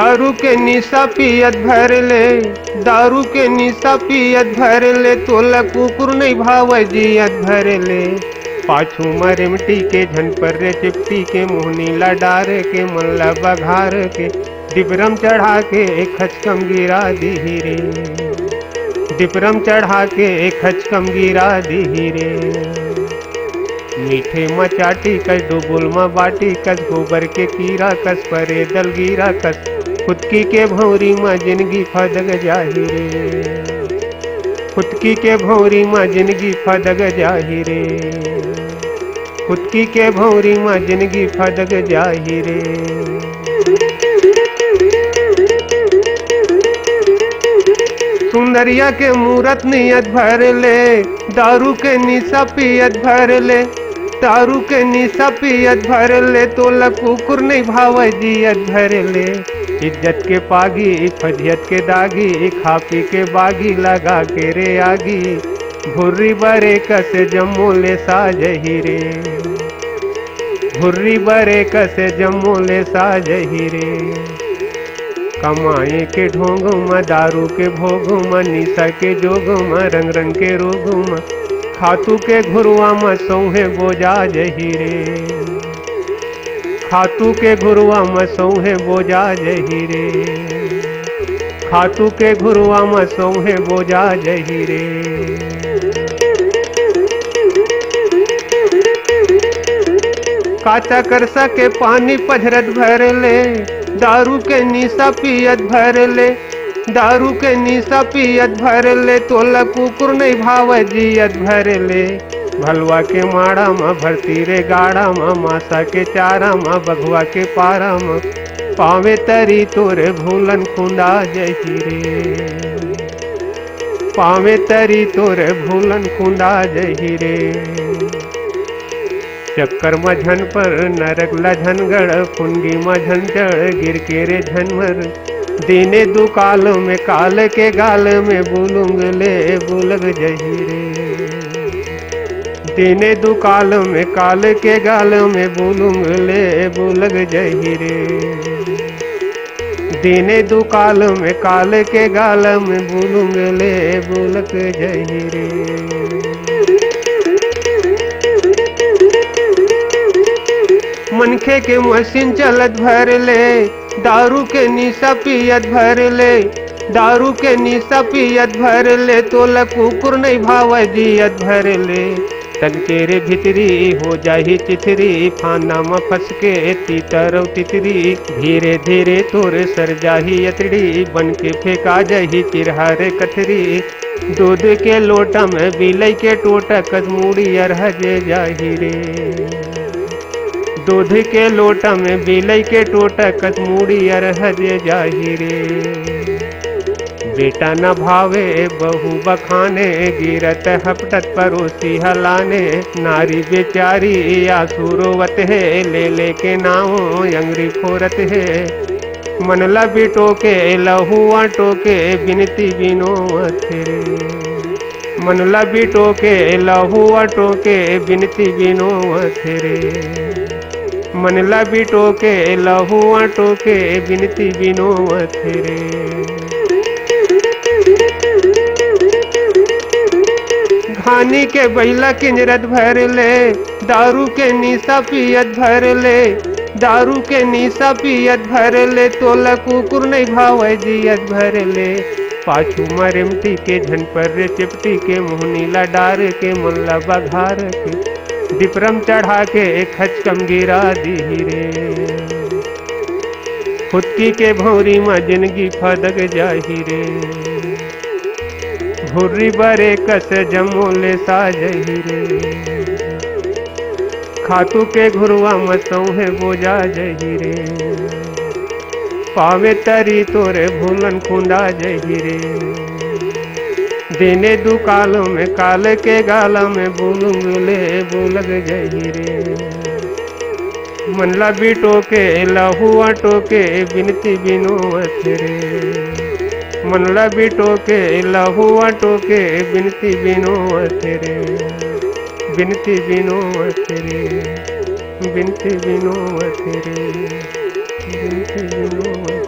दारू के निशा पियत भर ले, दारू के निशा पियत भर ले, तोला कुकुर नहीं भाव जियत भर ले। पाछू मरेमटी के झन पर रे चिपटी के मोहनी लडार के मल्ला बघार के, डिबरम चढ़ा के एक खचकम गिरा दी रे, डिबरम चढ़ा के एक खचकम गिरा दी रे। मीठे मचाटी कस डुबुल म बाटी कस, गोबर के कीड़ा कस परे दल गिरा कस, खुदकी के भौरी म जिंदगी फदग जाही रे, खुदकी के भौरी म जिंदगी फदग जाही रे, खुदकी के भौरी म जिंदगी फदग जाही रे। सुंदरिया के मूरत नियत भर ले, दारू के निशा पियत भर ले, दारू के निशा पियत भर ले, तोला कुकुर नहीं भाव जियत भर ले। इज्जत के पागी फजियत के दागी, खा पी के बागी लगा के रे आगी, भुर्री बरे कसे जम्मू ले साजही रे, भुर्री बरे कसे जम्मू ले साजही रे। कमाए के ढोंगू म दारू के भोगू म, निशा के जोगू म रंग रंग के रोगू म, खातू के घुरुआ म सौहे बोजा जही रे, खातू के घुरुआ म सौहे बोजा जही रे, खातू के घुरुआ म सौहे बोजा जही रे। काचा करसा के पानी पझरत भर ले, दारू के निशा पियत भर ले, दारू के निशा पियत भर ले, तोला कुकुर नहीं भाव जियत भर ले। भलवा के माड़ा म भरती रे गाड़ा म, मासा के चारा म बघुआ के पारा म, पावे तरी तोरे भूलन खुंदा जही रे, पावे तरी तोरे भूलन खुंदा जही रे। चक्कर म झन पर नरक ला झनगढ़, फुनगी म झंझड़ गिर के रे झनमर, दीने दु काल में काल के गाल में बुलुंग ले बुलग जही रे, दीने दु काल में काल के गाल में बुलुंग ले बुलग जही रे, दीने दु काल में काल के गाल में बुलुंग ले बुलग जही रे। मनखे के मशीन चलत भर ले, दारू के निशा पियत भर ले, दारू के निशा पियत भर ले, तोला कुकुर नहीं भाव जियत भर ले। तन तेरे भितरी हो जाही चिथरी, फाना म फंस के तीतर तितरी, धीरे धीरे तोरे सर जाही अतड़ी, बन के फेंका जाही चिरहारे कथरी। दूध के लोटा में बिलई के टोटा कस मूड़ी अरहजे जाही रे, दूध के लोटा में बिलई के टोटा कस मूड़ी अरहजे जाही रे। बेटा न भावे बहू बखाने, गिरत हपटत परोसी हलाने, नारी बेचारी आंसू रोवत है, ले ले के नाव अंगरी फोरत है। मनला बिटो के लहुआ टोके बिनती बिनोवत रे, मनला बिटो के लहुआ टोके बिनती बिनोवत रे, मनला बिटो के लहुआ टोके बिनती बिनोवत रे। घानी के बैला किंजरत भर ले, दारू के निशा पियत भर ले, दारू के निशा पियत भर ले, तोला कुकुर नहीं भाव जियत भर ले। पाछू मरेमटी के झन पर रे चिपटी के, मोहनी लडार के मल्ला बघार के, डिपरम चढ़ा के एक खचकम गिरा दी रे, खुदकी के भौरी म जिंदगी फदग जाही रे, भुर्री बरे कस जम्मू ले साजही रे, खातू के घुरुआ म सौहे बोजा जही रे, पावे तरी तोरे भूलन खुंदा जही रे। दिने दु काल में काल के गाला में बुलुंग ले बुलग जही रे। मनला बिटो के लहुआ टोके बिनती बिनोवत रे, मनला बिटो के लहुआ टोके बिनती बिनोवत रे, बिनती बिनोवत रे, बिनती बिनोवत रे, बिनती बिनोवत।